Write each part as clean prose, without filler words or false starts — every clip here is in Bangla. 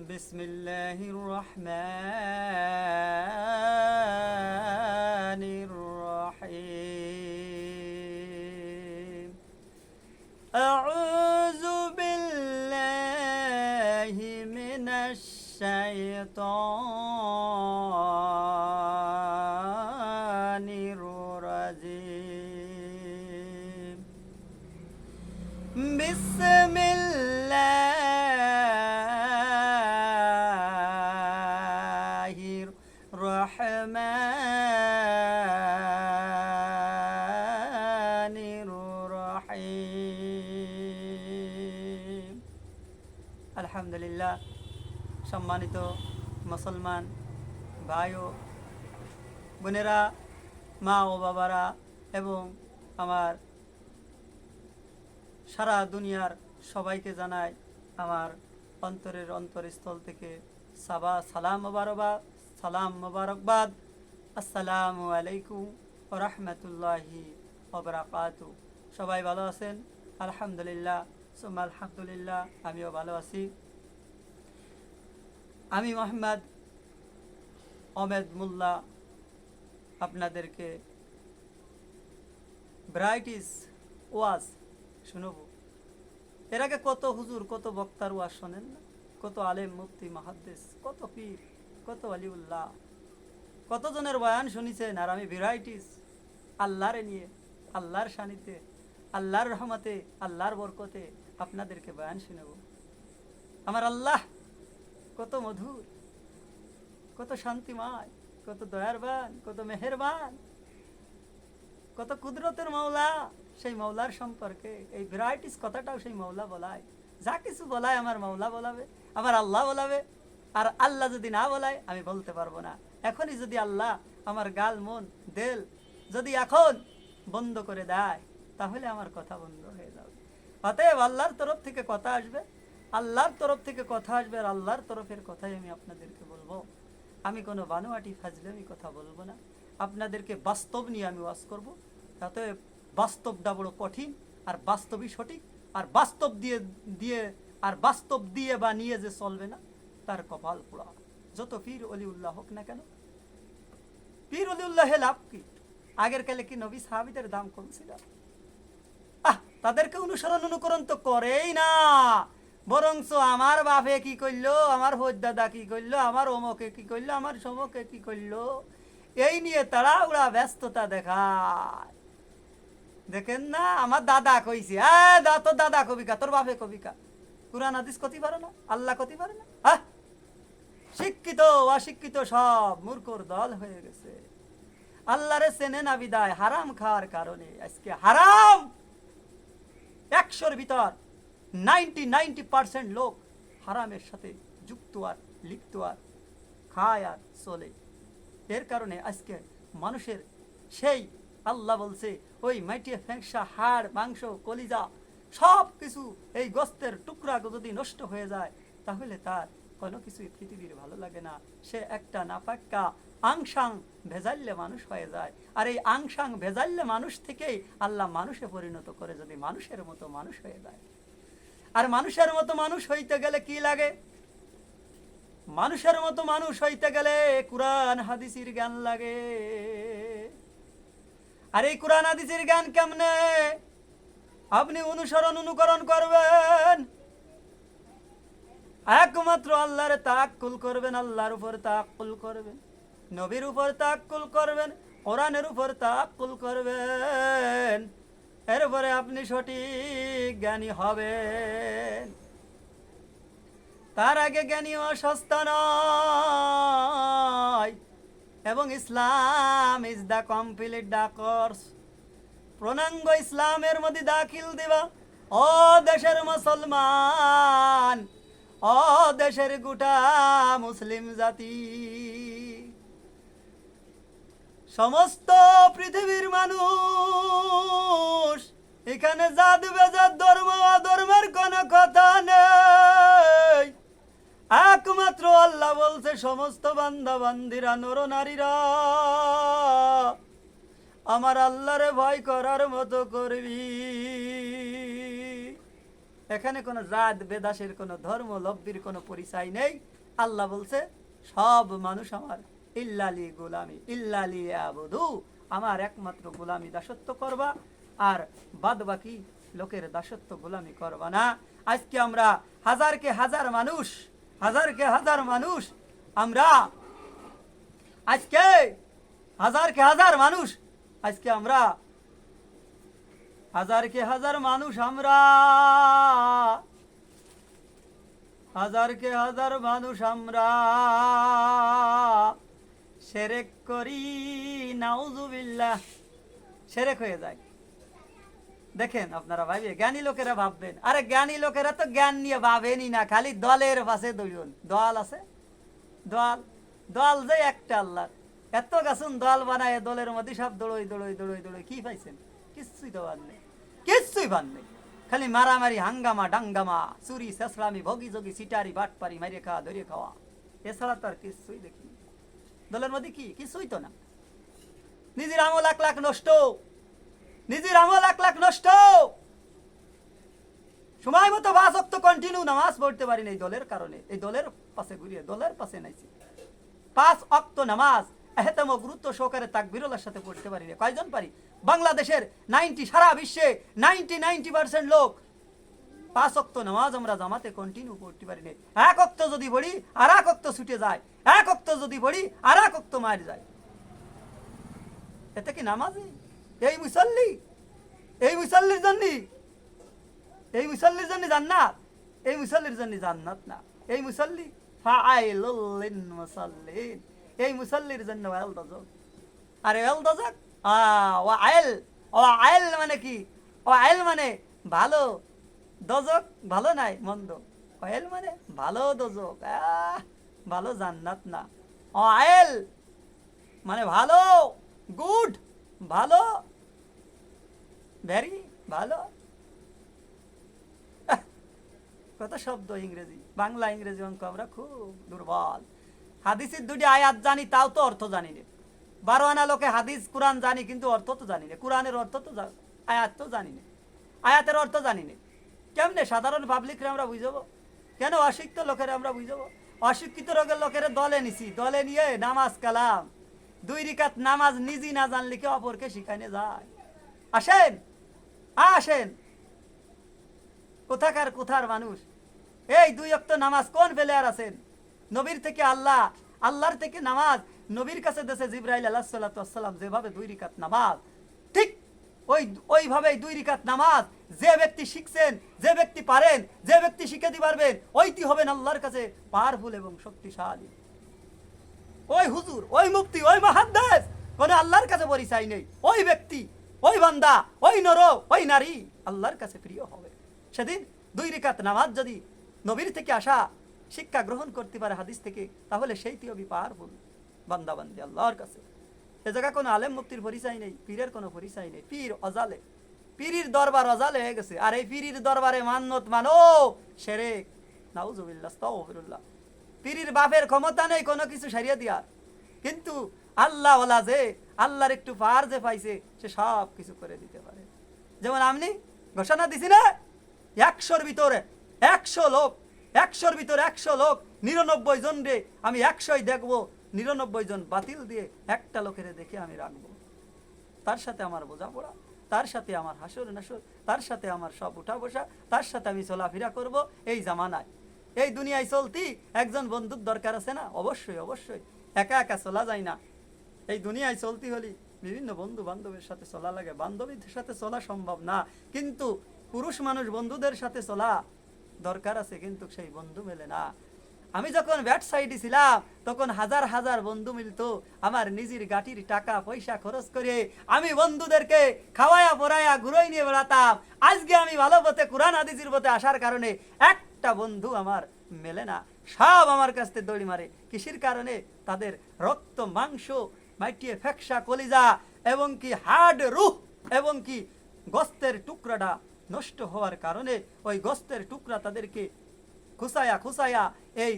বিসমিল্লাহির রহমানির রহিম। আউযু বিল্লাহি মিনাশ শাইতানির রাজিম। বিসমিল্লাহির রহমানির রহিম। আলহামদুলিল্লাহ। সম্মানিত মুসলমান ভাই ও বোনেরা, মা ও বাবারা এবং আমার সারা দুনিয়ার সবাইকে জানাই আমার অন্তরের অন্তরস্থল থেকে সালাম মোবারকবাদ। আসসালামু আলাইকুম ওয়া রাহমাতুল্লাহি ওয়া বারাকাতুহু। সবাই ভালো আছেন? আলহামদুলিল্লাহ, সুম্মা আলহামদুলিল্লাহ, আমিও ভালো আছি। আমি মোহাম্মদ অমেদ মোল্লা আপনাদেরকে ভ্যারাইটিস ওয়াজ শুনব। এর আগে কত হুজুর, কত বক্তার ওয়াজ শোনেন না? কত আলেম, মুফতি, মুহাদ্দিস, কত পীর, কত ওয়ালিউল্লাহ, কতজনের বয়ান শুনিছেন। আর আমি ভ্যারাইটিস আল্লাহরে নিয়ে, আল্লাহর সান্নিধ্যে, আল্লাহর রহমতে, আল্লাহর বরকতে আপনাদেরকে বয়ান শুনব। আমার আল্লাহ কত মধুর, কত শান্তিময়, কত দয়ারবান, কত মেহেরবান, কত কুদরতের মাওলা। সেই মাওলার সম্পর্কে এই ভ্যারাইটিস কথাটাও সেই মাওলা বলায়। যা কিছু বলায় আমার মাওলা বলাবে, আমার আল্লাহ বলাবে। আর আল্লাহ যদি না বলায় আমি বলতে পারবো না। এখনই যদি আল্লাহ আমার গাল, মন, দেল যদি এখন বন্ধ করে দেয়, তাহলে আমার কথা বন্ধ হয়ে যাবে। অতএব আল্লাহর তরফ থেকে কথা আসবে, আল্লাহর তরফ থেকে কথা আসবে, আর আল্লাহর তরফের কথাই আমি আপনাদেরকে বলবো। আমি কোনো বানোয়াটি ফাজলামি কথা বলবো না। আপনাদেরকে বাস্তব নিয়ে আমি ওয়াজ করবো। অতএব বাস্তবটা বড় কঠিন, আর বাস্তবই সঠিক। আর বাস্তব দিয়ে বা নিয়ে যে চলবে না, তার কপাল পোড়া। যত পীর অলিউল্লাহ হোক না কেন, পীর অলিউল্লাহে লাভ কি? আগের কালে কি নবী সাহাবীদের দাম কম ছিল? তাদেরকে অনুকরণ তো করেই না। বরঞ্চ আমার বাপে কি করলো, আমার দাদা কি করলো, আমার অমকে কি করলো, আমার সমকে কি করলো, এই নিয়ে তারা ওরা ব্যস্ততা দেখায়। দেখেন না, আমার দাদা কইছে, তোর দাদা কবিকা, তোর বাপে কবিকা। কুরআন হাদিস কতি পারে না, আল্লাহ কতি পারে না? শিক্ষিত অশিক্ষিত সব মূর্খর দল হয়ে গেছে। আল্লাহরে চেনে না বিদায় হারাম খাওয়ার কারণে আজকে হারাম। 100-র ভিতর 90% লোক হারামের সাথে যুক্ত আর লিপ্ত আর খায় আর চলে। এর কারণে আজকে মানুষের সেই আল্লাহ বলছে ওই মাটিয়ে ফ্যাংসা, হাড়, মাংস, কলিজা সব কিছু, এই গোস্তের টুকরা যদি নষ্ট হয়ে যায়, তাহলে তার কোনো কিছুই পৃথিবীর ভালো লাগে না। সে একটা নাপাক্কা আংশাং ভেজাল্লে মানুষ হয়ে যায়। আর এই আংশাং ভেজাল্লে মানুষ থেকেই আল্লাহ মানুষে পরিণত করে যদি মানুষের মতো মানুষ হয়ে যায়। আর মানুষের মতো মানুষ হইতে গেলে কি লাগে? মানুষের মতো মানুষ হইতে গেলে কুরআন হাদিসের জ্ঞান লাগে। আর এই কুরআন হাদিসের জ্ঞান কেমনে আপনি অনুকরণ করবেন? একমাত্র আল্লাহর তাওয়াক্কুল করবেন, আল্লাহর উপর তাওয়াক্কুল করবেন, নবীর উপর তাওয়াক্কুল করবেন, কোরআনের উপর তাওয়াক্কুল করবেন। এরপরে আপনি সঠিক জ্ঞানী হবেন। তার আগে জ্ঞানী হওয়া সস্তা নয়। এবং Islam is the complete the course. পূর্ণাঙ্গ ইসলামের মধ্যে দাখিল দিবা ও দেশের মুসলমান, ও দেশের গোটা মুসলিম জাতি, সমস্ত পৃথিবীর মানুষ। এখানে জাত বেজাত, ধর্ম অধর্মের কোনো কথা নেই। একমাত্র আল্লাহ বলছে সমস্ত বান্দা বান্দিরা, নর নারীরা আমার আল্লাহরে ভয় করার মতো করবি। এখানে কোনো জাত বেদাসের কোনো ধর্ম লব্বির কোনো পরিচয় নেই। আল্লাহ বলছে সব মানুষ আমার, ইল্লালি গোলামি ইল্লালি আবুদু, আমার একমাত্র গোলামি দাসত্ব করবা, আর বাদ বাকি লোকের দাসত্ব গোলামি করবা না। আজকে আমরা হাজারকে হাজার মানুষ আমরা আজকে হাজারকে হাজার মানুষ আজকে আমরা হাজারকে হাজার মানুষ আমরা হাজারকে হাজার মানুষ আমরা শিরক করি, নাউজুবিল্লাহ, শিরক হয়ে যায়। দেখেন আপনারা ভাইবে, জ্ঞানী লোকেরা ভাববেন, আরে জ্ঞানী লোকেরা তো জ্ঞান নিয়ে ভাবেনই না, খালি দলের পাশে দৌড়ুন। দল আছে, দল যে একটা আল্লাহ, এত গাছুন দল বানায়, দলের মধ্যে সব দৌড়ই কি পাইছেন? কিচ্ছুই তো পান নেই, কিচ্ছুই পান নেই, খালি মারামারি, হাঙ্গামা ডাঙ্গামা, চুরি শেষলামি, ভগি যোগী, সিটারি বাটপারি, মারিয়ে খাওয়া, ধরিয়ে খাওয়া, এছাড়া তো আর কিছুই দেখি। দলের মধ্যে কিছুই তো না। নিজের আমল লাখ লাখ নষ্ট, সময় মতো 5 ওয়াক্ত কন্টিনিউ নামাজ পড়তে পারি না এই দলের কারণে, এই দলের পাশে ঘুরিয়ে দলের পাশে নাইছি। 5 ওয়াক্ত নামাজ এহেতম গুরুত্ব সহকারে তাকবীরের সাথে পড়তে পারি না। কয়জন পারি? বাংলাদেশের 90, সারা বিশ্বে 90% লোক 5 ওয়াক্ত নামাজ আমরা জামাতে কন্টিনিউ পড়তে পারি না। 1 ওয়াক্ত যদি পড়ি আর 1 ওয়াক্ত ছুটে যায়, 1 ওয়াক্ত যদি পড়ি আর 1 ওয়াক্ত মার যায়। এতে কি নামাজি? এই মুসল্লির জন্য জান্নাত, এই মুসল্লির জন্য জান্নাত না। এই মুসল্লি ফাআইলুল লিল মুসাল্লিন, এই মুসল্লির জন্য ওয়াল দজক। আর ওয়াল দজক ওয়াইল মানে কি? ওয়াইল মানে ভালো, দজক ভালো নাই মন্দ, ওয়াইল মানে ভালো দজক, ভালো জান্নাত না। ওয়াইল মানে ভালো, গুড, ভালো, ভেরি ভালো। কত শব্দ ইংরেজি, বাংলা ইংরেজি অঙ্ক আমরা খুব দুর্বল। হাদিসের 2টি আয়াত জানি, তাও তো অর্থ জানি না। 12 আনা লোকে হাদিস কোরআন জানি, কিন্তু অর্থ তো জানি না। কোরআনের অর্থ তো আয়াত তো জানি না, আয়াতের অর্থ জানি না। কেমনে সাধারণ পাবলিকরে আমরা বুঝাবো? কেন অশিক্ষিত লোকেরা আমরা বুঝাবো? অশিক্ষিত লোকের দলে নিছি, দলে নিয়ে নামাজ কালাম 2 রাকাত নামাজ নিজে না জানলে কি অপরকে শিখাইনে যায়? আসেন কোথার মানুষ এই 2 ওয়াক্ত নামাজ কোন ফেলিয়ার আছেন? নবীর থেকে আল্লাহর থেকে নামাজ, নবীর কাছে দেশে জিবরাইল আলাইহিস সালাতু ওয়াস সালাম যেভাবে 2 রাকাত নামাজ, ঠিক ওইভাবে 2 রাকাত নামাজ যে ব্যক্তি শিখছেন, যে ব্যক্তি পারেন, যে ব্যক্তি শিখাতে পারবেন, ওইটি হবেন আল্লাহর কাছে পাওয়ারফুল এবং শক্তিশালী। ওই হুজুর, ওই মুফতি, ওই মুহাদ্দিস কোন আল্লাহর কাছে পরিচয় নেই। ওই ব্যক্তি, ওই বান্দা, ওই নর, ওই নারী আল্লাহর কাছে প্রিয় হবে। সেদিন 2 রাকাত নামাজ যদি নবীর থেকে আসা শিক্ষা গ্রহণ করতে পারে হাদিস থেকে, তাহলে সেইটি হবে পাওয়ারফুল বান্দা বান্দি আল্লাহর কাছে। এ জায়গা কোনো আলেম মুফতির পরিচয় নেই, পীরের কোনো পরিচয় নেই। পীর অজালে, পীরির দরবার অজালে হয়ে গেছে। আর এই পীরির দরবারে মান্নত মানো শিরক, নাউজুবিল্লাহ, আস্তাগফিরুল্লাহ। পীরির বাপের ক্ষমতা নেই কোনো কিছু সারিয়ে দেওয়ার, কিন্তু আল্লাহ ওয়ালা যে আল্লাহর একটু পাওয়ার যে পাইছে, সে সব কিছু করে দিতে পারে। যেমন আমি ঘোষণা দিছি না, 100-র ভিতরে 100 লোক, 99 জন রে আমি 100ই দেখবো, 99 জন বাতিল দিয়ে একটা লোকের দেখে আমি রাখবো। তার সাথে আমার বোঝাপড়া, তার সাথে আমার হাসর নাসর, তার সাথে আমার সব উঠা বসা, তার সাথে আমি চলাফেরা করব। এই জামানায়, এই দুনিয়ায় চলতি একজন বন্ধুর দরকার আছে না? অবশ্যই একা একা চলা যায় না। এই দুনিয়ায় চলতি হলে বিভিন্ন বন্ধু বান্ধবের সাথে চলা লাগে। বান্ধবীদের সাথে চলা সম্ভব না, কিন্তু পুরুষ মানুষ বন্ধুদের সাথে চলা দরকার আছে, কিন্তু সেই বন্ধু মেলে না। আমি যখন ব্যাট সাইডে ছিলাম তখন হাজার হাজার বন্ধু মিলতো। আমার নিজের গাটির টাকা পয়সা খরচ করে আমি বন্ধুদেরকে খাওয়ায়া পড়ায়া ঘুরাই নিয়ে বেড়াতাম। আজকে আমি ভালো পথে, কোরআন হাদিসের পথে আসার কারণে একটা বন্ধু আমার মেলে না, সব আমার কাছ থেকে দড়ি মারে। কিসের কারণে? তাদের রক্ত মাংস মাটিয়ে ফেকসা কলিজা এবং কি হাড় রুহ এবং কি গোস্তের টুকরাটা নষ্ট হওয়ার কারণে ওই গোস্তের টুকরা তাদেরকে খুসায়া এই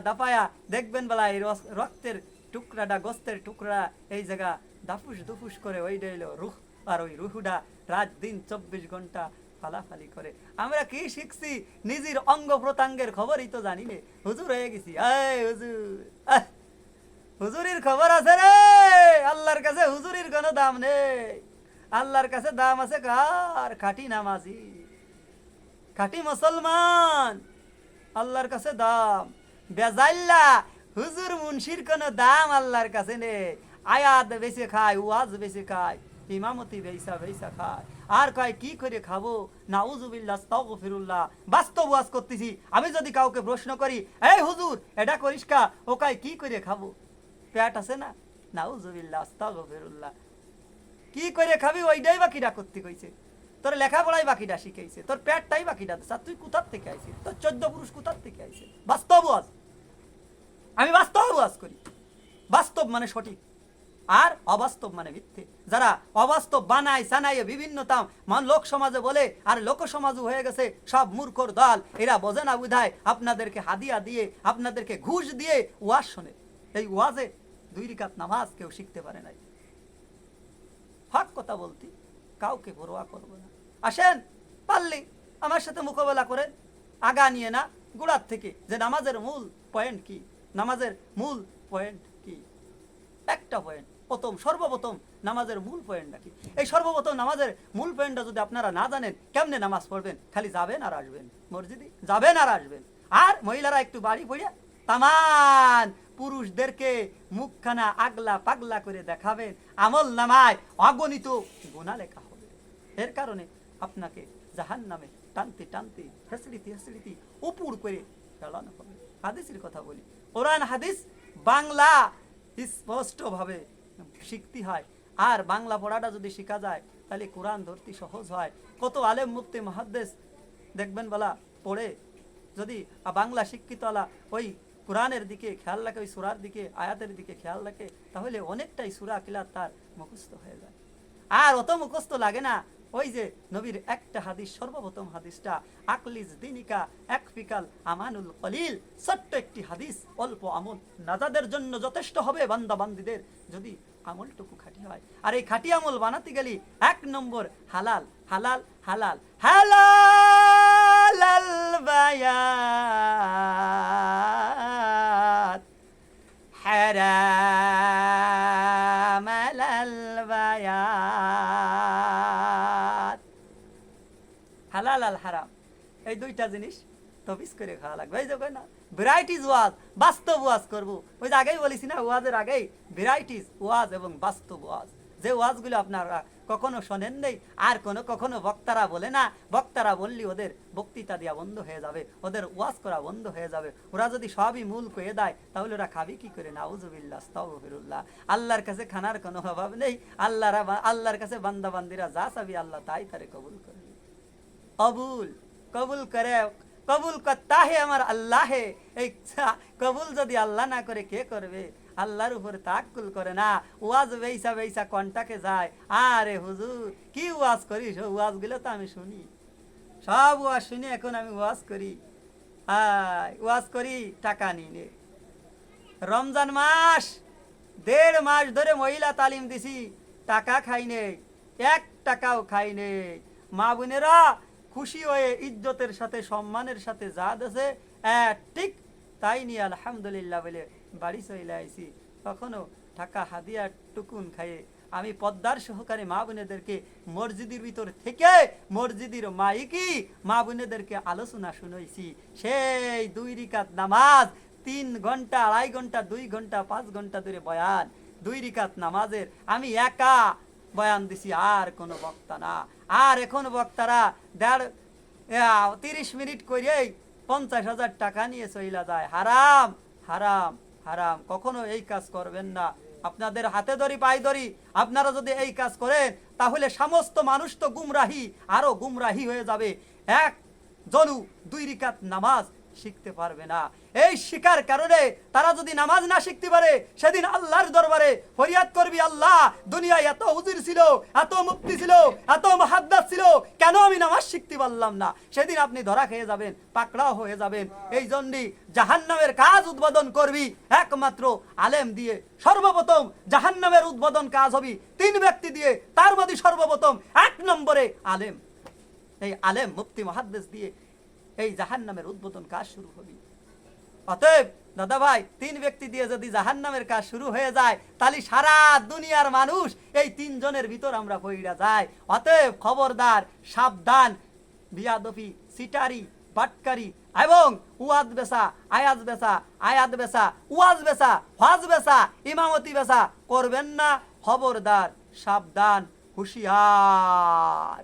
দাপায়া দেখবেন বেলা এই রক্তের টুকরাটা, গোস্তের টুকরা এই জায়গা দাফুস দুফুস করে ওই রইল রুহ। আর ওই রুহুটা রাত দিন 24 ঘন্টা ফালাফালি করে। আমরা কি শিখছি? নিজের অঙ্গ প্রত্যঙ্গের খবরই তো জানি নে, হুজুর হয়ে গেছি। এই হুজুর, হুজুরির খবর আছে রে? আল্লাহর কাছে হুজুরির কোনো দাম নেই। আল্লাহর কাছে দাম আছে কার? খাঁটি নামাজি, খাঁটি মুসলমান, আল্লাহর কাছে দাম। বেজাল্লা হুজুর মুন্সির কোনো দাম আল্লাহর কাছে নেই। আয়াত বেশি খায়, ওয়াজ বেশি খায়, ইমামতি বেইসা বেইসা খায়, আর কয় কি করে খাবো? নাউজুবিল্লাহ, আস্তাগফিরুল্লাহ। বাস্তব ওয়াজ করতেছি। আমি যদি কাউকে প্রশ্ন করি, এই হুজুর এটা করিস কা? ও কয় কি করে খাবো? পেট আছে না? নাউজুবিল্লাহ, আস্তাগফিরুল্লাহ। কি করে খাবি ওইটাই বাকিটা করতে কইছে। তোর লেখাপড়াই বাকিটা শিখাইছে, তোর পেটটাই বাকিটা। তুই কোথার থেকে আইছিস? তোর 14 পুরুষ কোথার থেকে আইছে? বাস্তব ওয়াজ। আমি বাস্তব ওয়াজ করি। বাস্তব মানে সঠিক, আর অবাস্তব মানে মিথ্যে। যারা অবাস্তব বানায় সানাইয়ে বিভিন্নতা লোক সমাজে বলে, আর লোক সমাজও হয়ে গেছে সব মূর্খর দল। এরা বোঝে না বুঝায় আপনাদেরকে হাদিয়া দিয়ে, আপনাদেরকে ঘুষ দিয়ে ওয়াজ শোনে। এই ওয়াজে 2 রাকাত নামাজ কেউ শিখতে পারে নাই। হক কথা বলতি, কাউকে পরোয়া করবো না। আসেন পারলে আমার সাথে মোকাবেলা করেন, আগা নিয়ে না গোড়ার থেকে, যে নামাজের মূল পয়েন্ট কি, নামাজের মূল পয়েন্ট কি। একটা পয়েন্ট, সর্বপ্রথম নামাজের মূল পয়েন্টটা কি? এই সর্বপ্রথম নামাজের মূল পয়েন্টটা যদি আপনারা না জানেন, কেমনে নামাজ পড়বেন? খালি যাবেন আর আসবেন, মসজিদে যাবেন আর আসবেন। আর মহিলারা একটু বাড়ি পড়িয়া তামান পুরুষদেরকে মুখখানা আগলা পাগলা করে দেখাবেন, আমল নামায় অগণিত গুনাহ লেখা হবে। এর কারণে আপনাকে জাহান্নামে টানতে টানতে হেসড়িতে উপর করে ফেলানো হবে। হাদিসের কথা বলি, কোরআন হাদিস বাংলা স্পষ্টভাবে শিখতে হয়। আর বাংলা পড়াটা যদি শেখা যায় তাহলে কোরআন ধরতে সহজ হয়। কত আলেম মুফতি মুহাদ্দিস দেখবেন বলা পড়ে, যদি বাংলা শিক্ষিত আলা ওই কোরআনের দিকে খেয়াল রাখে, ওই সূরার দিকে, আয়াতের দিকে খেয়াল রাখে, তাহলে অনেকটাই সূরা কিলাত তার মুখস্থ হয়ে যায়। আর অত মুখস্থ লাগে না। ওই যে নবীর একটা হাদিস, সর্বপ্রথম হাদিসটা, আকলিজ দিনিকা একফিকাল আমানুল কলিল, ছোট্ট একটি হাদিস, অল্প আমল নাজাদের জন্য যথেষ্ট হবে বান্দা বান্দীদের, যদি আমলটুকু খাঁটি হয়। আর এই খাঁটি আমল বানাতে গেলে 1 নম্বর হালাল, হালাল, হালাল, হালাল বায়াত, হারাম আলাল বায়াত। হালাল আর হারাম এই 2টা জিনিস তফিস করে খাওয়া লাগবে। এই যে না ভ্যারাইটিস ওয়াজ, বাস্তব ওয়াজ করবো। ওই যে আগেই বলেছি না, ওয়াজের আগেই ভ্যারাইটিস ওয়াজ এবং বাস্তব ওয়াজ। যে ওয়াজগুলো আপনারা কখনো শোনেন নেই, আর কখনো বক্তারা বলে না, বক্তারা বললি ওদের বক্তৃতা দেওয়া বন্ধ হয়ে যাবে, ওদের ওয়াজ করা বন্ধ হয়ে যাবে। ওরা যদি সবই মূল কয়ে দেয় তাহলে ওরা খাবি কি করে? নাউজুবিল্লাহ, আস্তাগফিরুল্লাহ। আল্লাহর কাছে খানার কোনো অভাব নেই। আল্লাহর কাছে বান্দা বান্দিরা যা চাবি আল্লাহ তাই তারে কবুল করে। কবুল করে, কবুল করতা হে আমার আল্লাহ হে। এই কবুল যদি আল্লাহ না করে কে করবে? আল্লাহর উপর তাওয়াক্কুল করে না, ওয়াজ বেইসা বেইসা কন্টাকে যায়। আরে হুজুর কি ওয়াজ করিস? ওয়াজ গুলো তো আমি শুনি, সব ওয়াজ শুনি, এখন আমি ওয়াজ করি, ওয়াজ করি, টাকা নিয়ে। রমজান মাস 1.5 মাস ধরে মহিলা তালিম দিছি, টাকা খাই নেই, 1 টাকাও খাই নেই। মা বোনেরা খুশি হয়ে ইজ্জতের সাথে সম্মানের সাথে যা দেশে ঠিক তাই নিয়ে আলহামদুলিল্লাহ বলে বাড়ি চলে আইছি। কখনো টাকা হাদিয়া টুকুন খাইয়ে আমি পদ্মার সহকারে মা বোনেদেরকে মসজিদের ভিতর থেকে মসজিদের মাইকি মা বোনেদেরকে আলোচনা শুনাইছি। সেই 2 রাকাত নামাজ, 3 ঘন্টা, 2.5 ঘন্টা, 2 ঘন্টা, 5 ঘন্টা ধরে বয়ান। 2 রাকাত নামাজের আমি একা বয়ান দিছি, আর কোনো বক্তা না। আর এখন বক্তারা 30 মিনিট করেই 50,000 টাকা নিয়ে চইলা যায়। হারাম, হারাম, হারাম। কখনো এই কাজ করবেন না। আপনাদের হাতে ধরি পায়ে ধরি, আপনারা যদি এই কাজ করেন তাহলে সমস্ত মানুষ তো গুমরাহি, আরো গুমরাহি হয়ে যাবে। এক জনু 2 রাকাত নামাজ শিখতে পারবে না। এই শিকার কারণে তারা যদি নামাজ না শিখতে পারে, সেদিন আল্লাহর দরবারে ফরিয়াদ করবি, আল্লাহ দুনিয়ায় এত হুজুর ছিল, এত মুফতি ছিল, এত মুহাদ্দিস ছিল, কেন আমি নামাজ শিখতে পারলাম না? সেদিন আপনি ধরা খেয়ে যাবেন, পাকড়াও হয়ে যাবেন। এই জন্যই জাহান্নামের কাজ উদ্বোধন করবি একমাত্র আলেম দিয়ে। সর্বপ্রথম জাহান্নামের উদ্বোধন কাজ হবে 3 ব্যক্তি দিয়ে, তার মধ্যে সর্বপ্রথম 1 নম্বরে আলেম। এই আলেম মুফতি মুহাদ্দিস দিয়ে এই জাহান্নামের উদ্বোধন কাজ শুরু হবে। অতএব দাদা ভাই, 3 ব্যক্তি দিয়ে যদি জাহান্নামের কাজ শুরু হয়ে যায়, তাহলে সারা দুনিয়ার মানুষ এই 3 জনের ভিতর আমরা পইড়া যায়। অতএব খবরদার, সাবধান, বিয়াদফি, সিটারি, বাটকারি এবং ওয়াজ বেচা, আয়াত বেচা, আয়াত বেচা, ওয়াজ বেচা, হজ বেচা, ইমামতি বেচা করবেন না। খবরদার, সাবধান, হুঁশিয়ার।